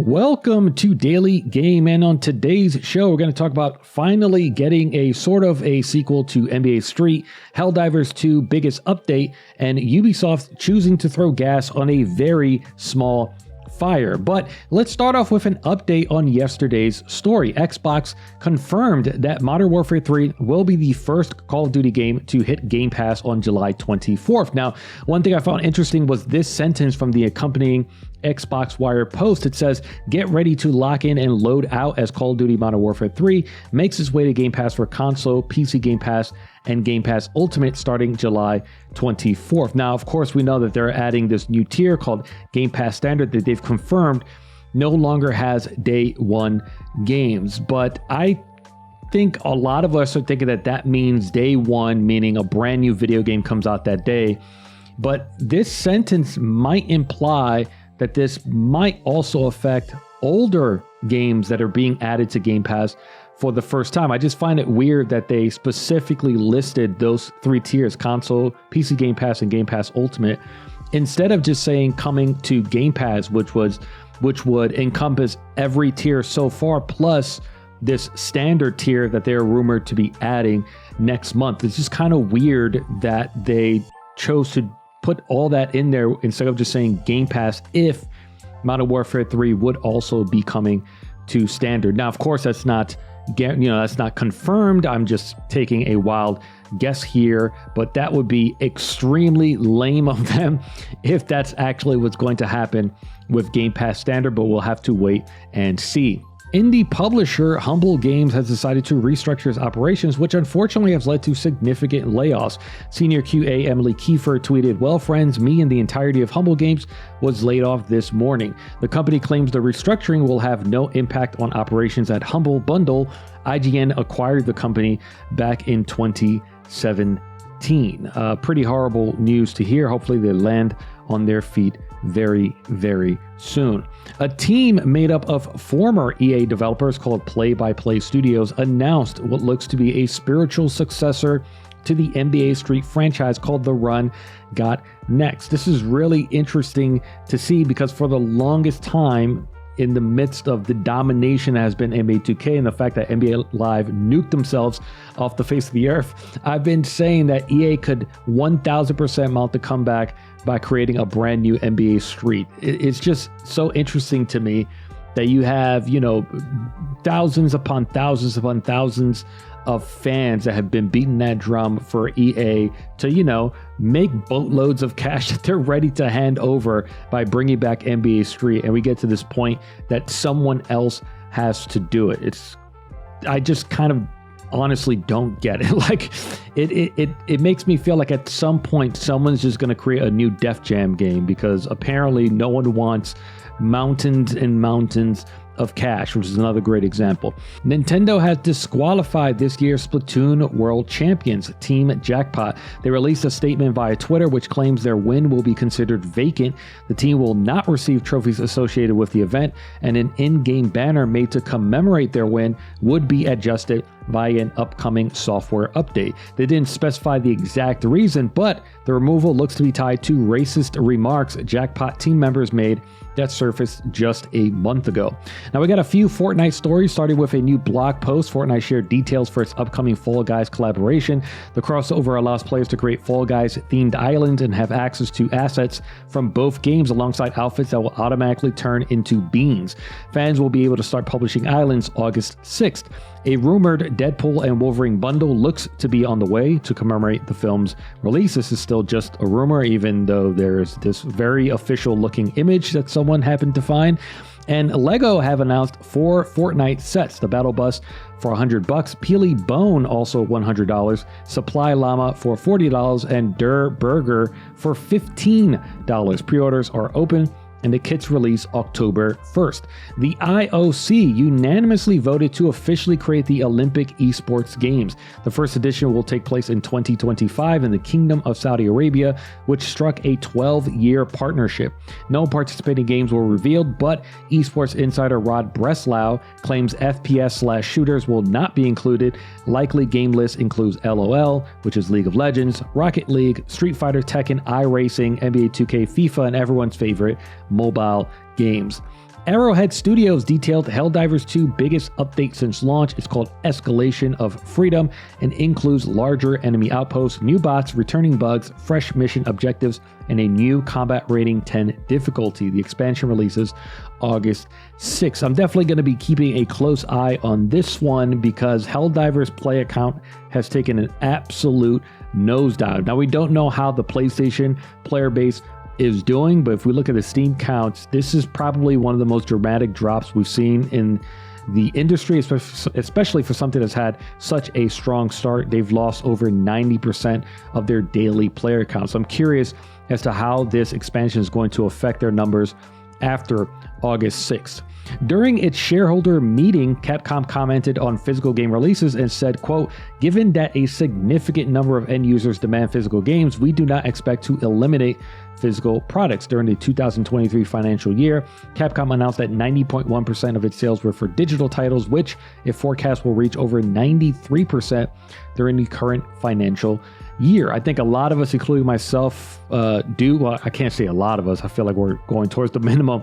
Welcome to Daily Game, and on today's show, we're going to talk about finally getting a sort of a sequel to NBA Street, Helldivers 2 biggest update, and Ubisoft choosing to throw gas on a very small fire. But let's start off with an update on yesterday's story. Xbox confirmed that Modern Warfare 3 will be the first Call of Duty game to hit Game Pass on July 24th. Now, one thing I found interesting was this sentence from the accompanying Xbox Wire post. It says, "Get ready to lock in and load out as Call of Duty Modern Warfare 3 makes its way to Game Pass for console, PC Game Pass, and Game Pass Ultimate starting July 24th. Now, of course, we know that they're adding this new tier called Game Pass Standard that they've confirmed no longer has day one games. But I think a lot of us are thinking that that means day one, meaning a brand new video game comes out that day. But this sentence might imply that this might also affect older games that are being added to Game Pass for the first time. I just find it weird that they specifically listed those three tiers, console, PC Game Pass, and Game Pass Ultimate, instead of just saying coming to Game Pass, which would encompass every tier so far, plus this standard tier that they're rumored to be adding next month. It's just kind of weird that they chose to put all that in there instead of just saying Game Pass if Modern Warfare 3 would also be coming to standard. Now, of course, that's not confirmed. I'm just taking a wild guess here, but that would be extremely lame of them if that's actually what's going to happen with Game Pass Standard, but we'll have to wait and see. Indie publisher Humble Games has decided to restructure its operations, which unfortunately has led to significant layoffs. Senior QA Emily Kiefer tweeted, "Well, friends, me and the entirety of Humble Games was laid off this morning. The company claims the restructuring will have no impact on operations at Humble Bundle. IGN acquired the company back in 2017. Pretty horrible news to hear. Hopefully they land on their feet very, very soon. A team made up of former EA developers called Play by Play Studios announced what looks to be a spiritual successor to the NBA Street franchise called The Run Got Next. This is really interesting to see because for the longest time, in the midst of the domination that has been NBA 2K and the fact that NBA Live nuked themselves off the face of the earth, I've been saying that EA could 1000% mount the comeback by creating a brand new NBA Street. It's just so interesting to me that you have, thousands upon thousands upon thousands of fans that have been beating that drum for EA to, make boatloads of cash that they're ready to hand over by bringing back NBA Street. And we get to this point that someone else has to do it. I just kind of honestly don't get it. Like it makes me feel like at some point someone's just going to create a new Def Jam game because apparently no one wants mountains and mountains of cash, which is another great example. Nintendo has disqualified this year's Splatoon World Champions, Team Jackpot. They released a statement via Twitter which claims their win will be considered vacant. The team will not receive trophies associated with the event, and an in-game banner made to commemorate their win would be adjusted via an upcoming software update. They didn't specify the exact reason, but the removal looks to be tied to racist remarks Jackpot team members made that surfaced just a month ago. Now we got a few Fortnite stories, starting with a new blog post. Fortnite shared details for its upcoming Fall Guys collaboration. The crossover allows players to create Fall Guys themed islands and have access to assets from both games alongside outfits that will automatically turn into beans. Fans will be able to start publishing islands August 6th. A rumored Deadpool and Wolverine bundle looks to be on the way to commemorate the film's release. This is still just a rumor, even though there's this very official looking image that someone happened to find. And Lego have announced 4 Fortnite sets: the Battle Bus for $100, Peely Bone also $100, Supply Llama for $40, and Der Burger for $15. Pre-orders are open and the kits release October 1st. The IOC unanimously voted to officially create the Olympic Esports Games. The first edition will take place in 2025 in the Kingdom of Saudi Arabia, which struck a 12-year partnership. No participating games were revealed, but esports insider Rod Breslau claims FPS/shooters will not be included. Likely game list includes LOL, which is League of Legends, Rocket League, Street Fighter, Tekken, iRacing, NBA 2K, FIFA, and everyone's favorite, mobile games. Arrowhead Studios detailed Helldivers 2 biggest update since launch. It's called Escalation of Freedom and includes larger enemy outposts, new bots, returning bugs, fresh mission objectives, and a new combat rating 10 difficulty. The expansion releases August 6th. I'm definitely going to be keeping a close eye on this one because Helldivers play account has taken an absolute nosedive. Now, we don't know how the PlayStation player base is doing, but if we look at the Steam counts, this is probably one of the most dramatic drops we've seen in the industry, especially for something that's had such a strong start. They've lost over 90% of their daily player count. So I'm curious as to how this expansion is going to affect their numbers after August 6th. During its shareholder meeting, Capcom commented on physical game releases and said, quote, "Given that a significant number of end users demand physical games, we do not expect to eliminate physical products." During the 2023 financial year, Capcom announced that 90.1% of its sales were for digital titles, which it forecasts will reach over 93% during the current financial year. I think a lot of us, including myself, do. Well, I can't say a lot of us. I feel like we're going towards the minimum,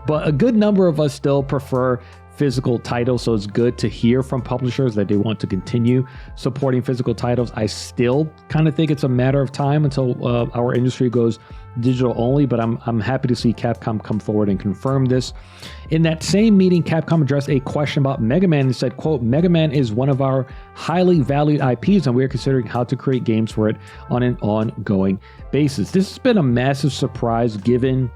but a good number of us still prefer physical titles. So it's good to hear from publishers that they want to continue supporting physical titles. I still kind of think it's a matter of time until our industry goes digital only, but I'm happy to see Capcom come forward and confirm this. In that same meeting, Capcom addressed a question about Mega Man and said, quote, "Mega Man is one of our highly valued IPs, and we are considering how to create games for it on an ongoing basis." This has been a massive surprise given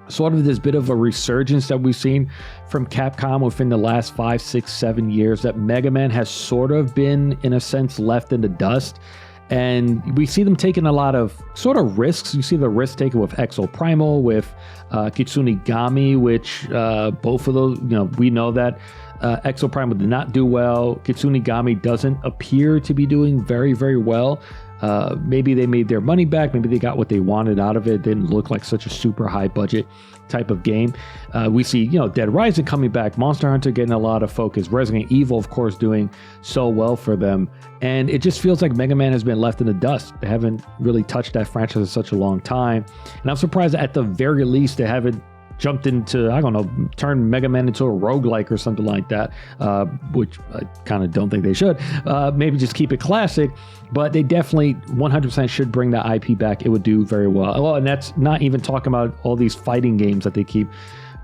sort of this bit of a resurgence that we've seen from Capcom within the last 5, 6, 7 years, that Mega Man has sort of been, in a sense, left in the dust. And we see them taking a lot of sort of risks. You see the risk taken with Exo Primal, with Kitsunigami, which both of those, we know that Exo Primal did not do well. Kitsunigami doesn't appear to be doing very, very well. Maybe they made their money back. Maybe they got what they wanted out of it. It didn't look like such a super high budget type of game. We see, Dead Rising coming back, Monster Hunter getting a lot of focus, Resident Evil, of course, doing so well for them. And it just feels like Mega Man has been left in the dust. They haven't really touched that franchise in such a long time. And I'm surprised that at the very least they haven't jumped into, I don't know, turned Mega Man into a roguelike or something like that, which I kind of don't think they should. Maybe just keep it classic, but they definitely 100% should bring that IP back. It would do very well. Well, and that's not even talking about all these fighting games that they keep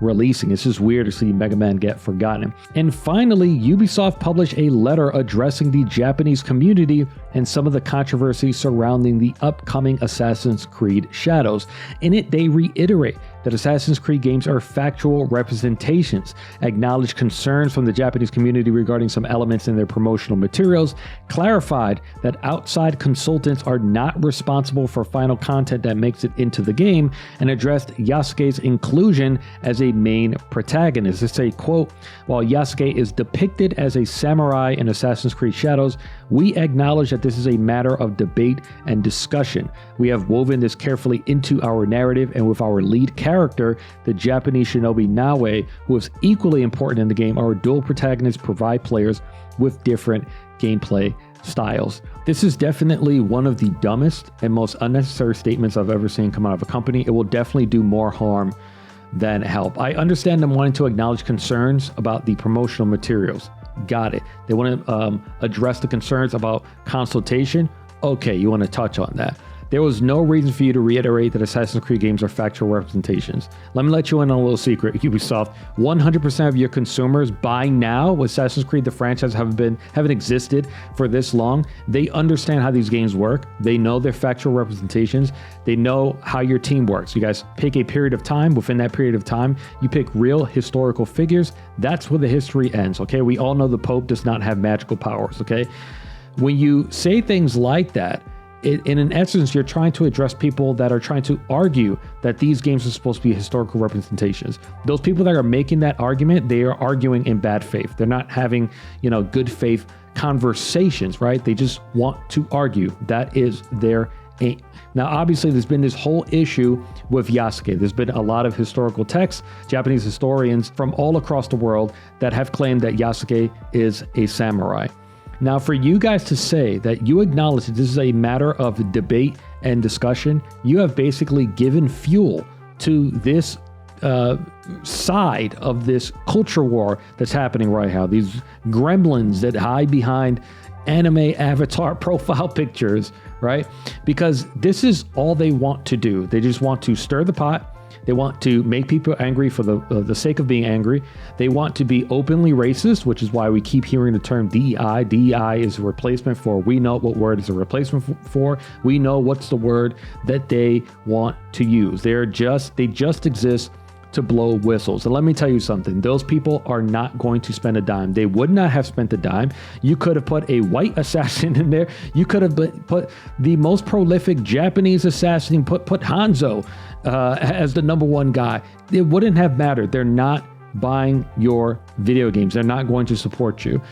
releasing. It's just weird to see Mega Man get forgotten. And finally, Ubisoft published a letter addressing the Japanese community and some of the controversy surrounding the upcoming Assassin's Creed Shadows. In it, they reiterate that Assassin's Creed games are factual representations, acknowledged concerns from the Japanese community regarding some elements in their promotional materials, clarified that outside consultants are not responsible for final content that makes it into the game, and addressed Yasuke's inclusion as a main protagonist. They say, quote, "While Yasuke is depicted as a samurai in Assassin's Creed Shadows, we acknowledge that this is a matter of debate and discussion. We have woven this carefully into our narrative, and with our lead character, the Japanese shinobi Naoe, who is equally important in the game, our dual protagonists provide players with different gameplay styles." This is definitely one of the dumbest and most unnecessary statements I've ever seen come out of a company. It will definitely do more harm than help. I understand them wanting to acknowledge concerns about the promotional materials. Got it. They want to address the concerns about consultation. Okay, you want to touch on that. There was no reason for you to reiterate that Assassin's Creed games are factual representations. Let me let you in on a little secret, Ubisoft. 100% of your consumers by now, Assassin's Creed, the franchise, haven't existed for this long. They understand how these games work. They know they're factual representations. They know how your team works. You guys pick a period of time. Within that period of time, you pick real historical figures. That's where the history ends, okay? We all know the Pope does not have magical powers, okay? When you say things like that, in an essence, you're trying to address people that are trying to argue that these games are supposed to be historical representations. Those people that are making that argument, they are arguing in bad faith. They're not having, good faith conversations, right? They just want to argue. That is their aim. Now, obviously, there's been this whole issue with Yasuke. There's been a lot of historical texts, Japanese historians from all across the world that have claimed that Yasuke is a samurai. Now, for you guys to say that you acknowledge that this is a matter of debate and discussion, you have basically given fuel to this side of this culture war that's happening right now. These gremlins that hide behind anime avatar profile pictures, right? Because this is all they want to do. They just want to stir the pot. They want to make people angry for the sake of being angry. They want to be openly racist, which is why we keep hearing the term DEI. DEI is a replacement for, we know what word is a replacement for. We know what's the word that they want to use. They just exist to blow whistles. And let me tell you something, those people are not going to spend a dime. They would not have spent a dime. You could have put a white assassin in there. You could have put the most prolific Japanese assassin, put Hanzo as the number one guy. It wouldn't have mattered. They're not buying your video games. They're not going to support you.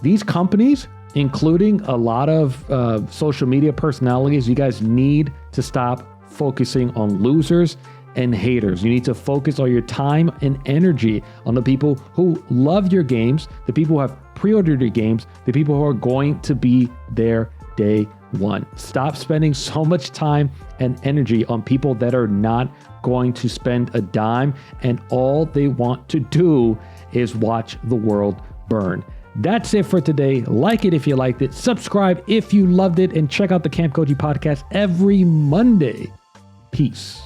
These companies, including a lot of social media personalities, you guys need to stop focusing on losers and haters. You need to focus all your time and energy on the people who love your games, the people who have pre-ordered your games, the people who are going to be there day one. Stop spending so much time and energy on people that are not going to spend a dime, and all they want to do is watch the world burn. That's it for today. Like it if you liked it, subscribe if you loved it, and check out the Camp Koji podcast every Monday. Peace.